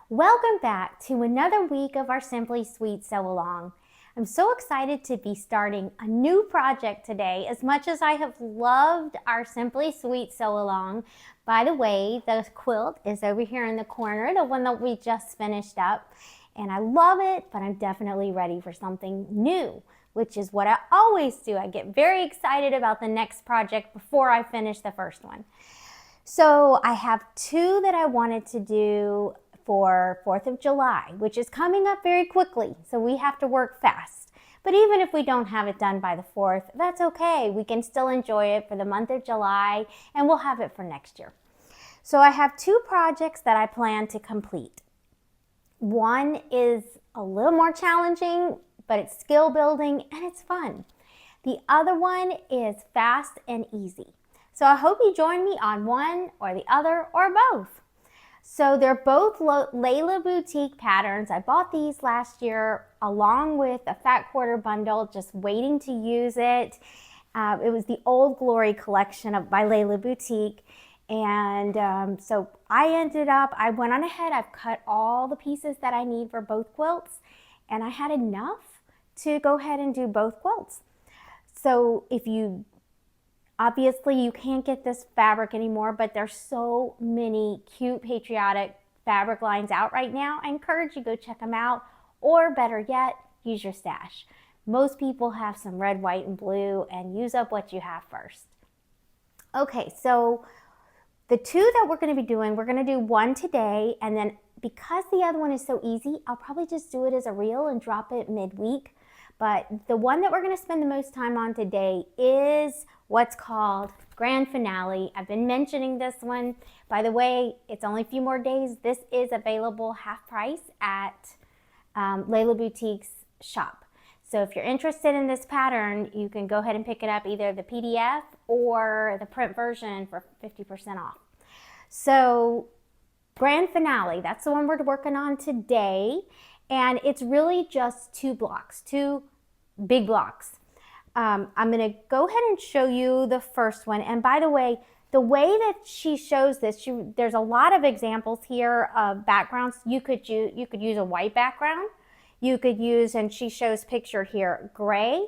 Welcome back to another week of our Simply Sweet Sew Along. I'm so excited to be starting a new project today. As much as I have loved our Simply Sweet Sew Along, by the way, the quilt is over here in the corner, the one that we just finished up, and I love it, but I'm definitely ready for something new, which is what I always do. I get very excited about the next project before I finish the first one. So I have two that I wanted to do for 4th of July, which is coming up very quickly, so we have to work fast. But even if we don't have it done by the 4th, that's okay. We can still enjoy it for the month of July, and we'll have it for next year. So I have two projects that I plan to complete. One is a little more challenging, but it's skill building and it's fun. The other one is fast and easy. So I hope you join me on one or the other or both. So they're both Layla Boutique patterns. I bought these last year along with a fat quarter bundle, just waiting to use it. It was the Old Glory collection by Layla Boutique. And so I went on ahead, I've cut all the pieces that I need for both quilts, and I had enough to go ahead and do both quilts. So obviously, you can't get this fabric anymore, but there's so many cute patriotic fabric lines out right now. I encourage you to go check them out, or better yet, use your stash. Most people have some red, white, and blue, and use up what you have first. Okay, so the two that we're going to be doing, we're going to do one today, and then because the other one is so easy, I'll probably just do it as a reel and drop it midweek. But the one that we're going to spend the most time on today is what's called Grand Finale. I've been mentioning this one. By the way, it's only a few more days. This is available half price at Layla Boutique's shop. So if you're interested in this pattern, you can go ahead and pick it up, either the PDF or the print version for 50% off. So Grand Finale, that's the one we're working on today. And it's really just two big blocks. I'm going to go ahead and show you the first one. And by the way that she shows this, there's a lot of examples here of backgrounds. You could use a white background. You could use, and she shows pictured here, gray.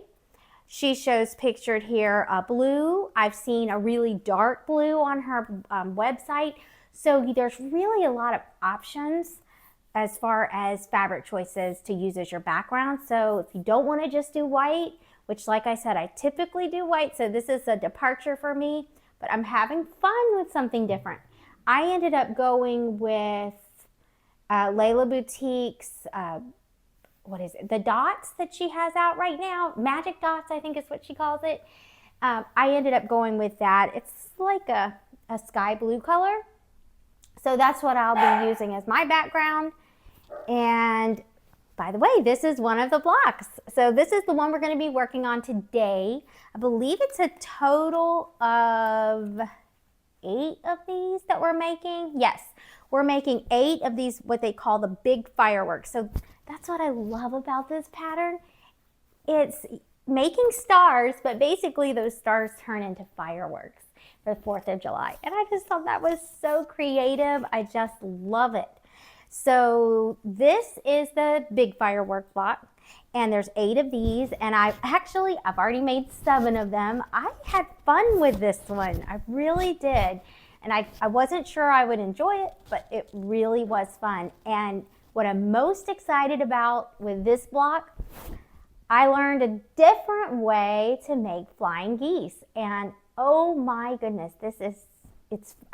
She shows pictured here blue. I've seen a really dark blue on her website. So there's really a lot of options as far as fabric choices to use as your background. So if you don't want to just do white, which like I said, I typically do white, so this is a departure for me, but I'm having fun with something different. I ended up going with Layla Boutique's, the dots that she has out right now, magic dots I think is what she calls it. I ended up going with that. It's like a sky blue color. So that's what I'll be using as my background. And by the way, this is one of the blocks. So this is the one we're going to be working on today. I believe it's a total of 8 of these that we're making. Yes, we're making 8 of these, what they call the big fireworks. So that's what I love about this pattern. It's making stars, but basically those stars turn into fireworks for the 4th of July. And I just thought that was so creative. I just love it. So this is the big firework block, and there's 8 of these, and I've already made 7 of them. I had fun with this one. I really did. And I wasn't sure I would enjoy it, but it really was fun. And what I'm most excited about with this block, I learned a different way to make flying geese. And oh my goodness,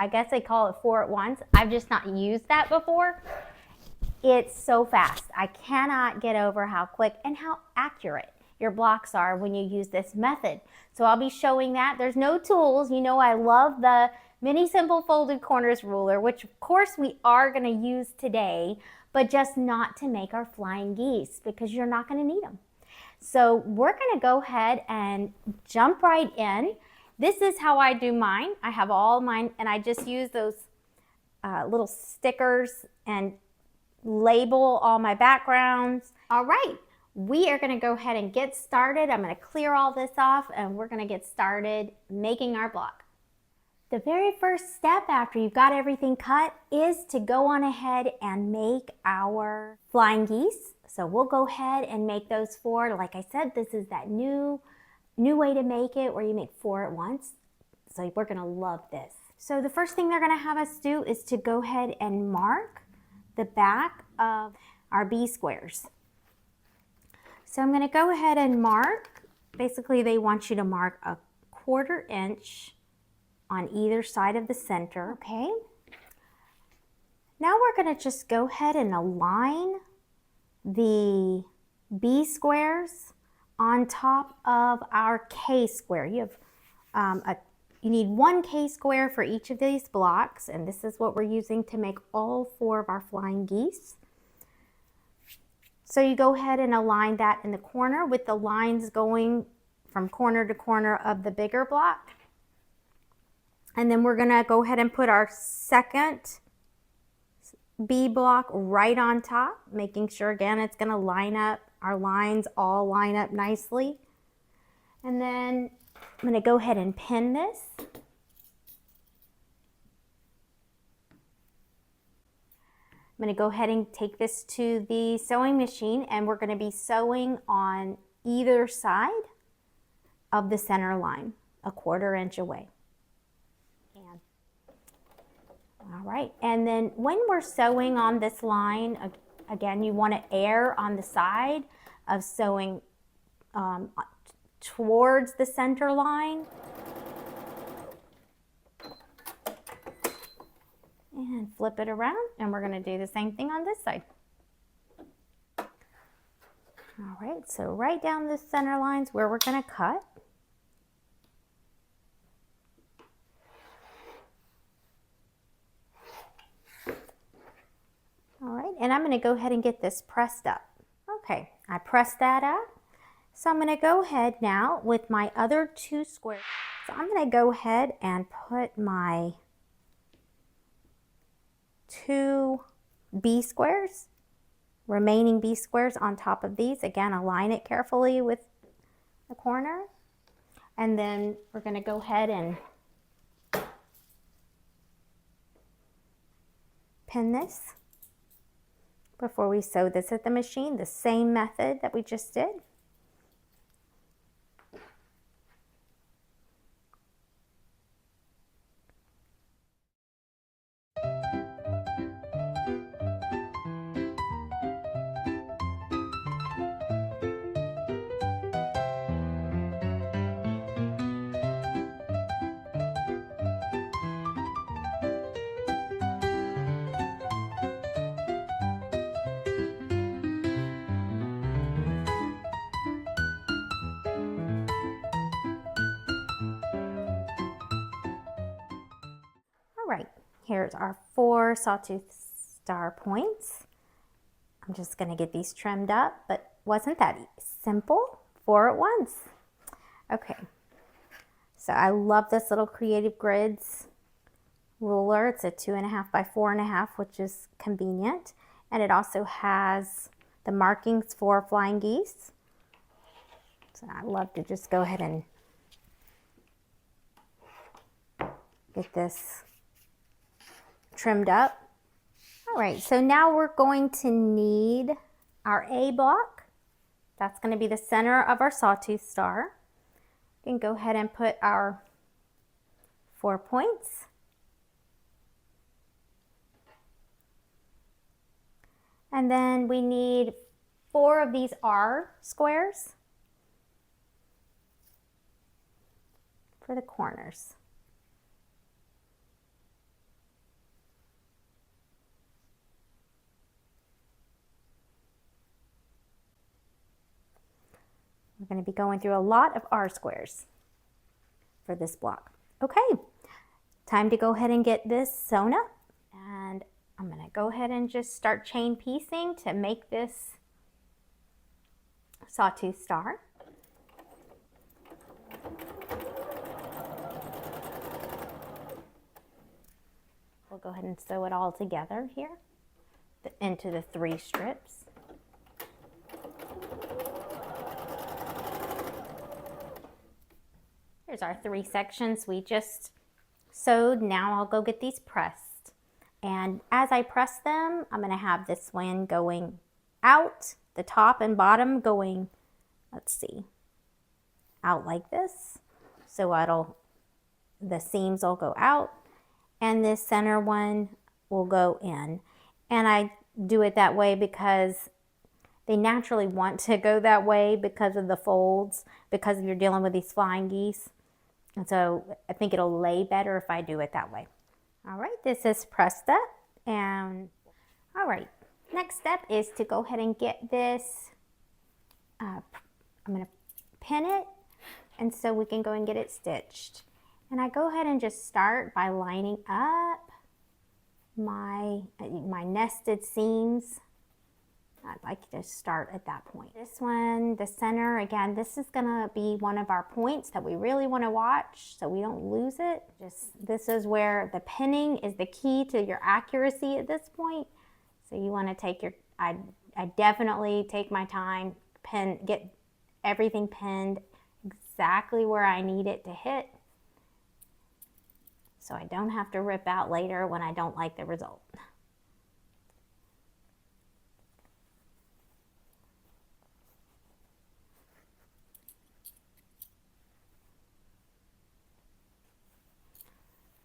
I guess they call it 4 at once. I've just not used that before. It's so fast. I cannot get over how quick and how accurate your blocks are when you use this method. So I'll be showing that. There's no tools. You know I love the Mini Simple Folded Corners ruler, which of course we are going to use today, but just not to make our flying geese because you're not going to need them. So we're going to go ahead and jump right in. This is how I do mine. I have all mine, and I just use those little stickers and label all my backgrounds. All right, we are going to go ahead and get started. I'm going to clear all this off, and we're going to get started making our block. The very first step after you've got everything cut is to go on ahead and make our flying geese. So we'll go ahead and make those 4. Like I said, this is that new way to make it where you make 4 at once. So we're gonna love this. So the first thing they're gonna have us do is to go ahead and mark the back of our B squares. So I'm gonna go ahead and mark, basically they want you to mark a 1/4 inch on either side of the center, okay? Now we're gonna just go ahead and align the B squares on top of our K square. You have you need 1 K square for each of these blocks, and this is what we're using to make all 4 of our flying geese. So you go ahead and align that in the corner with the lines going from corner to corner of the bigger block. And then we're gonna go ahead and put our second B block right on top, making sure again it's gonna line up, our lines all line up nicely. And then I'm gonna go ahead and pin this. I'm gonna go ahead and take this to the sewing machine, and we're gonna be sewing on either side of the center line, a 1/4 inch away. All right, and then when we're sewing on this line, again, you want to err on the side of sewing towards the center line. And flip it around, and we're going to do the same thing on this side. All right, so right down the center lines where we're going to cut. All right, and I'm going to go ahead and get this pressed up. Okay, I pressed that up. So I'm going to go ahead now with my other 2 squares. So I'm going to go ahead and put my 2 B squares, remaining B squares on top of these. Again, align it carefully with the corner. And then we're going to go ahead and pin this before we sew this at the machine, the same method that we just did. All right, here's our 4 sawtooth star points. I'm just going to get these trimmed up, but wasn't that simple? 4 at once. Okay, so I love this little Creative Grids ruler. It's a 2.5 by 4.5, which is convenient. And it also has the markings for flying geese. So I love to just go ahead and get this trimmed up. All right, so now we're going to need our A block. That's going to be the center of our sawtooth star. We can go ahead and put our 4 points. And then we need 4 of these R squares for the corners. We're going to be going through a lot of R squares for this block. Okay, time to go ahead and get this sewn up. And I'm going to go ahead and just start chain piecing to make this sawtooth star. We'll go ahead and sew it all together here into the 3 strips. Here's our 3 sections we just sewed. Now I'll go get these pressed. And as I press them, I'm going to have this one going out, the top and bottom going, let's see, out like this. So the seams will go out, and this center one will go in. And I do it that way because they naturally want to go that way because of the folds, because you're dealing with these flying geese. And so I think it'll lay better if I do it that way. All right, this is pressed up. And all right, next step is to go ahead and get this, I'm gonna pin it, and so we can go and get it stitched. And I go ahead and just start by lining up my nested seams. I'd like to start at that point. This one, the center, again, this is gonna be one of our points that we really wanna watch so we don't lose it. This is where the pinning is the key to your accuracy at this point. So you wanna take I definitely take my time, get everything pinned exactly where I need it to hit, so I don't have to rip out later when I don't like the result.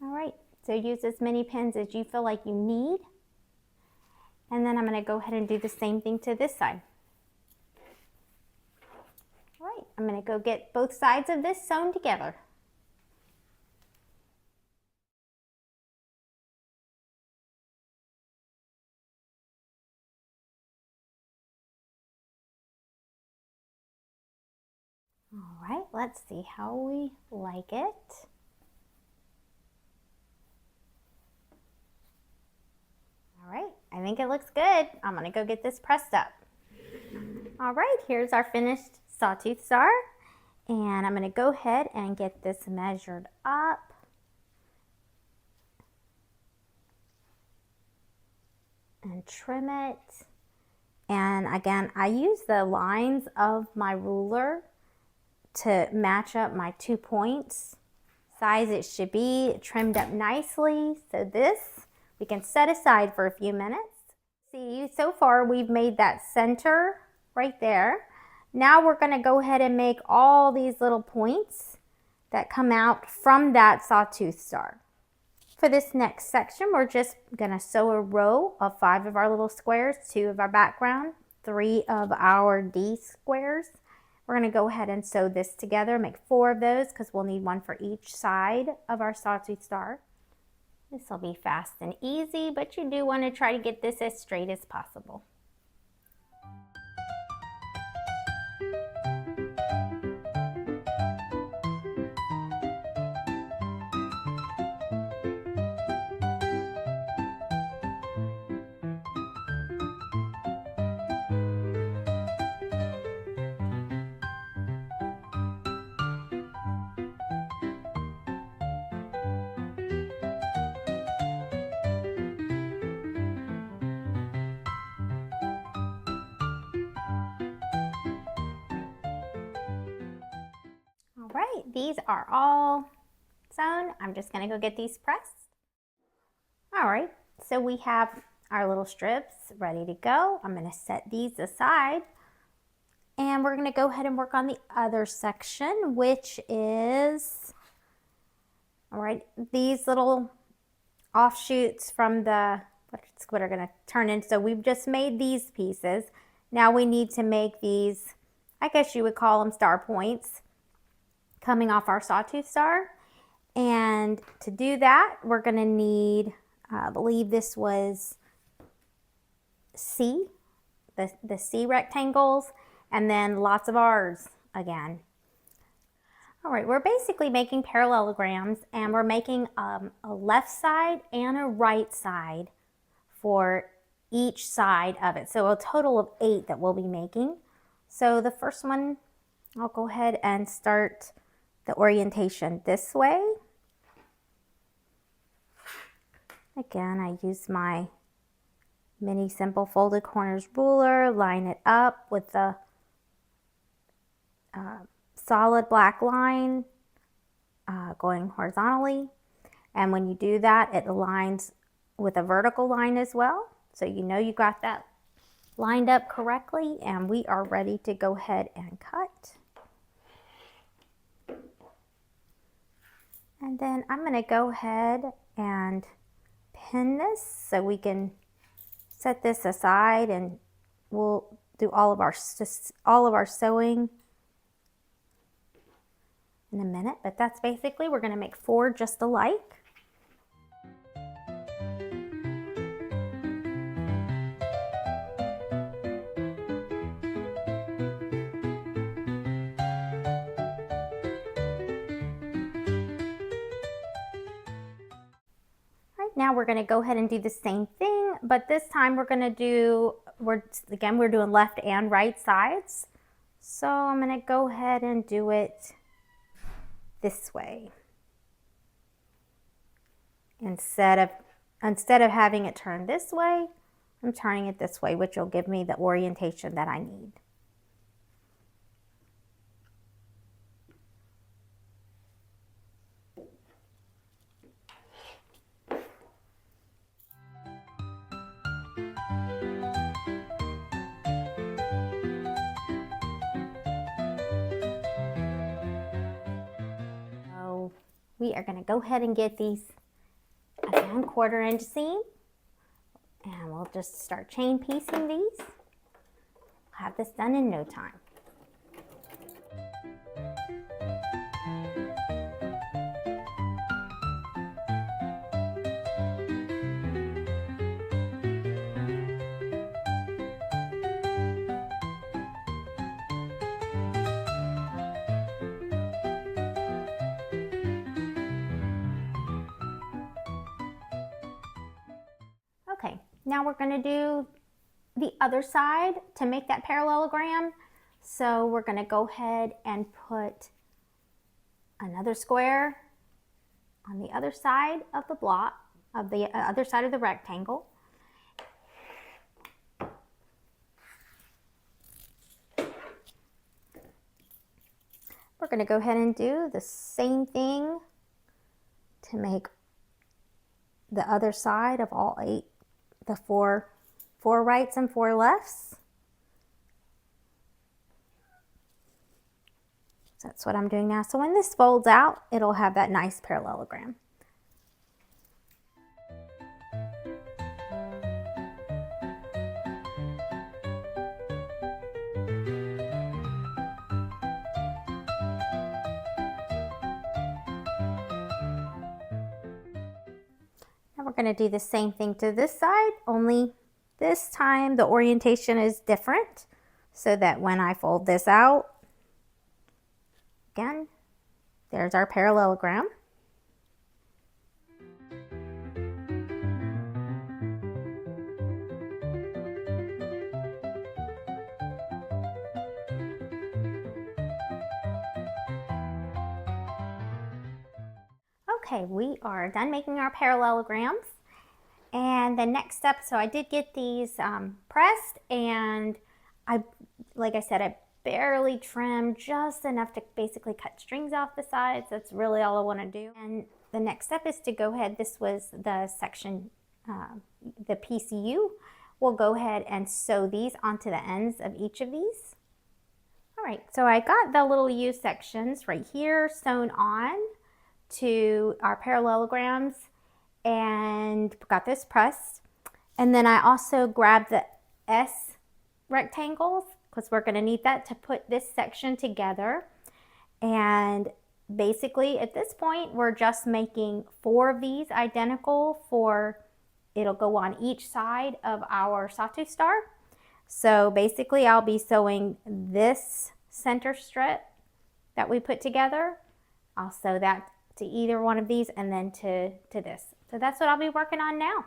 All right, so use as many pins as you feel like you need. And then I'm going to go ahead and do the same thing to this side. All right, I'm going to go get both sides of this sewn together. All right, let's see how we like it. All right, I think it looks good. I'm gonna go get this pressed up. All right, here's our finished sawtooth star. And I'm gonna go ahead and get this measured up. And trim it. And again, I use the lines of my ruler to match up my 2 points. Size it should be trimmed up nicely. So this we can set aside for a few minutes. See, so far we've made that center right there. Now we're going to go ahead and make all these little points that come out from that sawtooth star. For this next section, we're just going to sew a row of 5 of our little squares, 2 of our background, 3 of our D squares. We're going to go ahead and sew this together, make 4 of those because we'll need 1 for each side of our sawtooth star. This will be fast and easy, but you do want to try to get this as straight as possible. All right, these are all sewn. I'm just gonna go get these pressed. All right, so we have our little strips ready to go. I'm gonna set these aside, and we're gonna go ahead and work on the other section, which is, all right, these little offshoots from what are gonna turn in. So we've just made these pieces. Now we need to make these, I guess you would call them star points, coming off our sawtooth star. And to do that, we're gonna need, I believe this was C, the C rectangles, and then lots of R's again. All right, we're basically making parallelograms, and we're making a left side and a right side for each side of it. So a total of 8 that we'll be making. So the first one, I'll go ahead and start the orientation this way. Again, I use my mini simple folded corners ruler, line it up with the solid black line going horizontally. And when you do that, it aligns with a vertical line as well. So you know you got that lined up correctly, and we are ready to go ahead and cut. And then I'm going to go ahead and pin this so we can set this aside, and we'll do all of our sewing in a minute. But that's basically, we're going to make 4 just alike. Now we're going to go ahead and do the same thing, but this time we're going to do, we're doing left and right sides. So I'm going to go ahead and do it this way. Instead of having it turn this way, I'm turning it this way, which will give me the orientation that I need. We are going to go ahead and get these again 1/4 inch seam, and we'll just start chain piecing these. We'll have this done in no time. Okay, now we're going to do the other side to make that parallelogram. So we're going to go ahead and put another square on the other side of the block, of the other side of the rectangle. We're going to go ahead and do the same thing to make the other side of all 8, the four rights and 4 lefts. So that's what I'm doing now. So when this folds out, it'll have that nice parallelogram. Now we're going to do the same thing to this side, only this time the orientation is different, so that when I fold this out, again, there's our parallelogram. Okay, we are done making our parallelograms. And the next step, so I did get these pressed, and like I said, I barely trimmed, just enough to basically cut strings off the sides. That's really all I want to do. And the next step is to go ahead, this was the section, the PCU. We'll go ahead and sew these onto the ends of each of these. All right, so I got the little U sections right here sewn on to our parallelograms and got this pressed. And then I also grabbed the S rectangles, because we're going to need that to put this section together. And basically at this point we're just making 4 of these identical, it'll go on each side of our sawtooth star. So basically I'll be sewing this center strip that we put together. I'll sew that to either one of these, and then to this. So that's what I'll be working on now.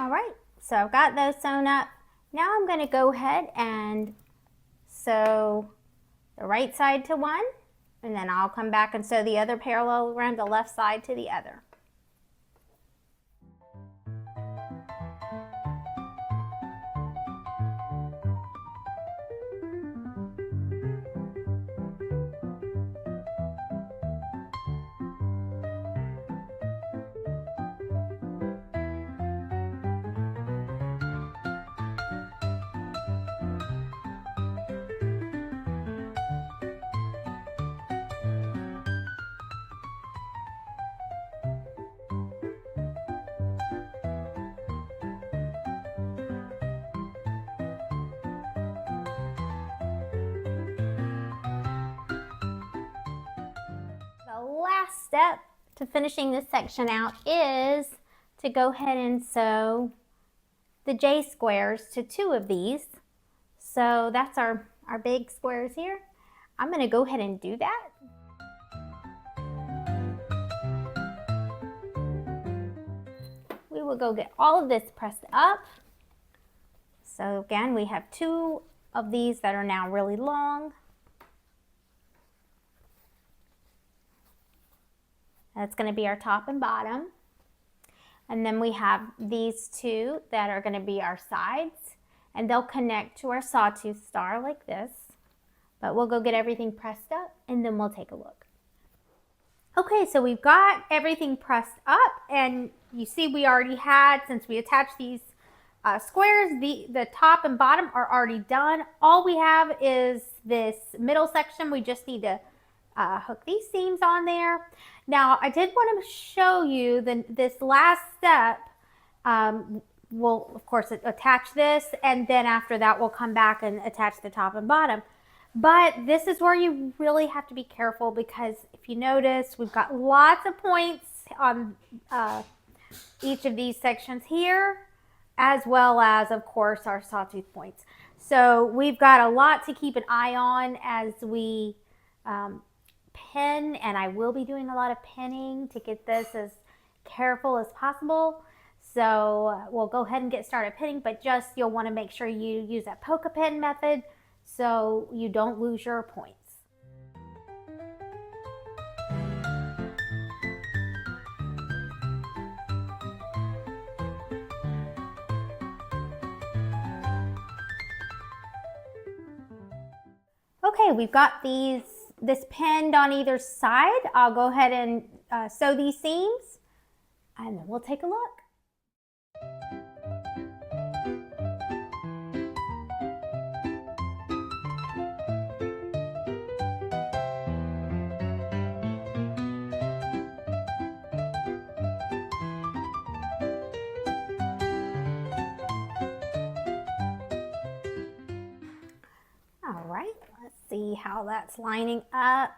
All right, so I've got those sewn up. Now I'm going to go ahead and sew the right side to one, and then I'll come back and sew the other parallelogram, the left side to the other. The last step to finishing this section out is to go ahead and sew the J squares to 2 of these. So that's our big squares here. I'm going to go ahead and do that. We will go get all of this pressed up. So again, we have 2 of these that are now really long. That's going to be our top and bottom. And then we have these 2 that are going to be our sides, and they'll connect to our sawtooth star like this. But we'll go get everything pressed up and then we'll take a look. Okay, so we've got everything pressed up, and you see we already had, since we attached these squares, the top and bottom are already done. All we have is this middle section. We just need to hook these seams on there. Now, I did want to show you this last step. We'll, of course, attach this, and then after that, we'll come back and attach the top and bottom. But this is where you really have to be careful, because if you notice, we've got lots of points on each of these sections here, as well as, of course, our sawtooth points. So we've got a lot to keep an eye on as we pin, and I will be doing a lot of pinning to get this as careful as possible. So we'll go ahead and get started pinning, but just you'll want to make sure you use that polka pin method so you don't lose your points. Okay, we've got this pinned on either side. I'll go ahead and sew these seams, and then we'll take a look. All right, let's see how that's lining up.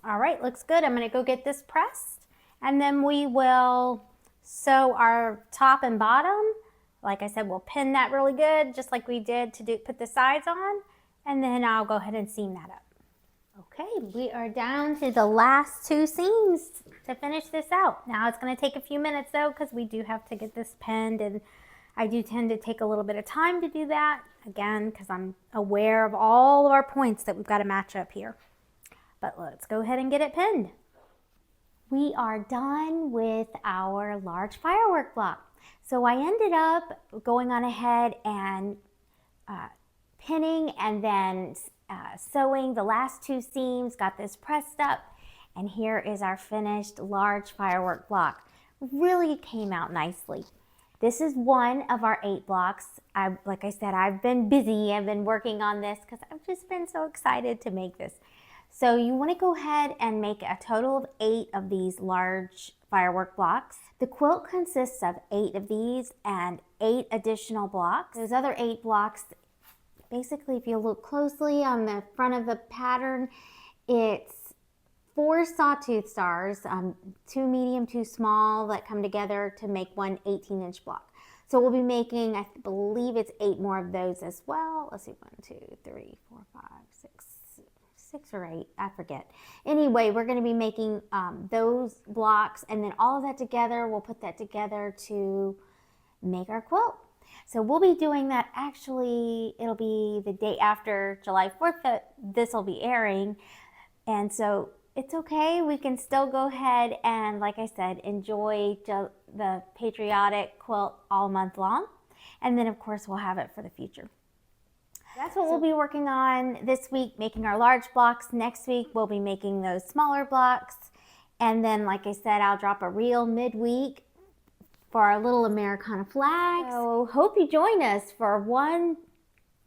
All right, looks good. I'm going to go get this pressed, and then we will sew our top and bottom. Like I said, we'll pin that really good, just like we did to put the sides on, and then I'll go ahead and seam that up. Okay, we are down to the last 2 seams to finish this out. Now it's going to take a few minutes though, because we do have to get this pinned, and I do tend to take a little bit of time to do that, again, because I'm aware of all of our points that we've got to match up here. But let's go ahead and get it pinned. We are done with our large firework block. So I ended up going on ahead and pinning and then sewing the last 2 seams, got this pressed up, and here is our finished large firework block. Really came out nicely. This is one of our 8 blocks. Like I said, I've been busy. I've been working on this because I've just been so excited to make this. So you want to go ahead and make a total of 8 of these large firework blocks. The quilt consists of 8 of these and 8 additional blocks. Those other 8 blocks, basically, if you look closely on the front of the pattern, it's 4 sawtooth stars, 2 medium, 2 small, that come together to make one 18-inch block. So we'll be making, I believe it's 8 more of those as well. Let's see, 1, 2, 3, 4, 5, 6, 6 or 8, I forget. Anyway, we're going to be making those blocks, and then all of that together, we'll put that together to make our quilt. So we'll be doing that. Actually, it'll be the day after July 4th that this will be airing. And so it's okay. We can still go ahead and, like I said, enjoy the patriotic quilt all month long. And then, of course, we'll have it for the future. That's what we'll be working on this week, making our large blocks. Next week, we'll be making those smaller blocks. And then, like I said, I'll drop a reel midweek for our little Americana flags. So hope you join us for one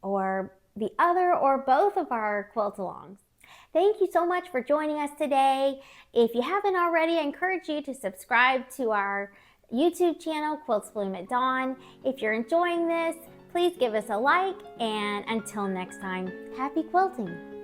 or the other or both of our quilt-alongs. Thank you so much for joining us today. If you haven't already, I encourage you to subscribe to our YouTube channel, Quilts Bloom at Dawn. If you're enjoying this, please give us a like, and until next time, happy quilting!